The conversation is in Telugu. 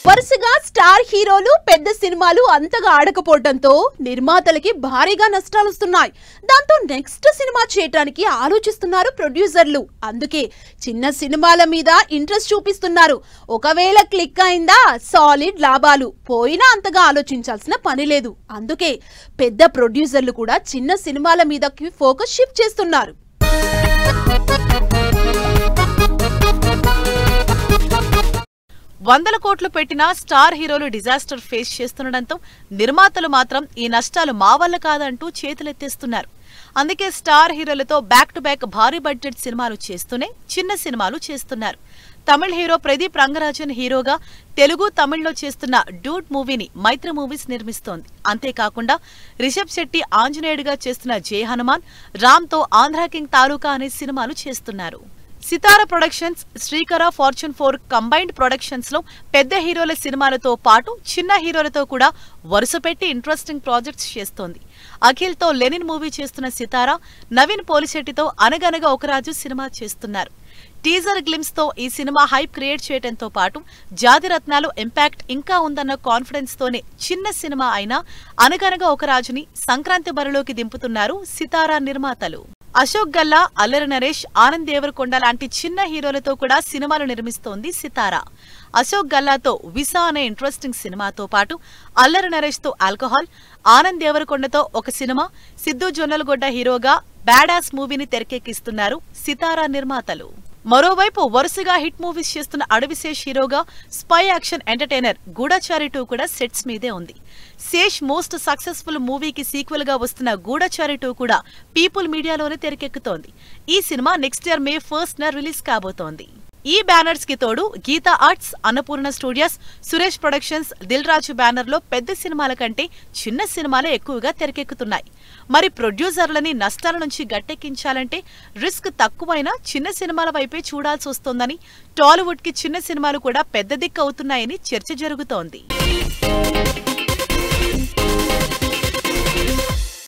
వరుసగా స్టార్ హీరోలు పెద్ద సినిమాలు అంతగా ఆడకపోవడంతో నిర్మాతలకి భారీగా నష్టాలు వస్తున్నాయి. దాంతో నెక్స్ట్ సినిమా చేయడానికి ఆలోచిస్తున్నారు ప్రొడ్యూసర్లు. అందుకే చిన్న సినిమాల మీద ఇంట్రెస్ట్ చూపిస్తున్నారు. ఒకవేళ క్లిక్ అయిందా సాలిడ్ లాభాలు, పోయినా అంతగా ఆలోచించాల్సిన పని లేదు. అందుకే పెద్ద ప్రొడ్యూసర్లు కూడా చిన్న సినిమాల మీదకి ఫోకస్ షిఫ్ట్ చేస్తున్నారు. వందల కోట్లు పెట్టినా స్టార్ హీరోలు డిజాస్టర్ ఫేస్ చేస్తుండటంతో నిర్మాతలు మాత్రం ఈ నష్టాలు మా వల్ల కాదంటూ చేతులెత్తేస్తున్నారు. అందుకే స్టార్ హీరోలతో బ్యాక్ టు బ్యాక్ భారీ బడ్జెట్ సినిమాలు చేస్తూనే చిన్న సినిమాలు చేస్తున్నారు. తమిళ హీరో ప్రదీప్ రంగరాజన్ హీరోగా తెలుగు, తమిళ్లో చేస్తున్న డూడ్ మూవీని మైత్రి మూవీస్ నిర్మిస్తోంది. అంతేకాకుండా రిషబ్ శెట్టి ఆంజనేయుడిగా చేస్తున్న జై హనుమాన్, రామ్తో ఆంధ్రా కింగ్ తాలూకా అనే సినిమాలు చేస్తున్నారు. సితారా ప్రొడక్షన్స్, శ్రీకర, ఫార్చ్యూన్ 4 కంబైన్డ్ ప్రొడక్షన్స్ లో పెద్ద హీరోల సినిమాలతో పాటు చిన్న హీరోలతో కూడా వరుసపెట్టి ఇంట్రెస్టింగ్ ప్రాజెక్ట్స్ చేస్తోంది. అఖిల్ తో లెనిన్ మూవీ చేస్తున్న సితారా, నవీన్ పోలిశెట్టితో అనగనగా ఒక రాజు సినిమా చేస్తున్నారు. టీజర్ గ్లిమ్స్ తో ఈ సినిమా హైప్ క్రియేట్ చేయడంతో పాటు జాతిరత్నాలు ఇంపాక్ట్ ఇంకా ఉందన్న కాన్ఫిడెన్స్ తోనే చిన్న సినిమా అయినా అనగనగా ఒక రాజుని సంక్రాంతి బరిలోకి దింపుతున్నారు సితారా నిర్మాతలు. అశోక్ గల్లా, అల్లరి నరేష్, ఆనంద్ దేవరకొండ లాంటి చిన్న హీరోలతో కూడా సినిమాలు నిర్మిస్తోంది సితారా. అశోక్ గల్లాతో విసా అనే ఇంట్రెస్టింగ్ సినిమాతో పాటు అల్లరి నరేష్ తో ఆల్కహాల్, ఆనంద్ దేవరకొండతో ఒక సినిమా, సిద్ధు జొన్నలగొడ్డ హీరోగా బ్యాడాస్ మూవీని తెరకెక్కిస్తున్నారు సితారా నిర్మాతలు. మరోవైపు వరుసగా హిట్ మూవీస్ చేస్తున్న అడవిశేష్ హీరోగా స్పై యాక్షన్ ఎంటర్టైనర్ గూఢచారి 2 కూడా సెట్స్ మీదే ఉంది. శేష్ మోస్ట్ సక్సెస్ఫుల్ మూవీకి సీక్వెల్ గా వస్తున్న గూఢచారి 2 కూడా పీపుల్ మీడియాలోనే తెరకెక్కుతోంది. ఈ సినిమా నెక్స్ట్ ఇయర్ May 1న రిలీజ్ కాబోతోంది. ఈ బ్యానర్స్ కి తోడు Geetha Arts, Annapurna Studios, Suresh Productions, Dil Raju banner లో పెద్ద సినిమాల కంటే చిన్న సినిమాలే ఎక్కువగా తెరకెక్కుతున్నాయి. మరి ప్రొడ్యూసర్లని నష్టాల నుంచి గట్టెక్కించాలంటే రిస్క్ తక్కువైనా చిన్న సినిమాల వైపే చూడాల్సి వస్తోందని, టాలీవుడ్ కి చిన్న సినిమాలు కూడా పెద్ద దిక్కు అవుతున్నాయని చర్చ జరుగుతోంది.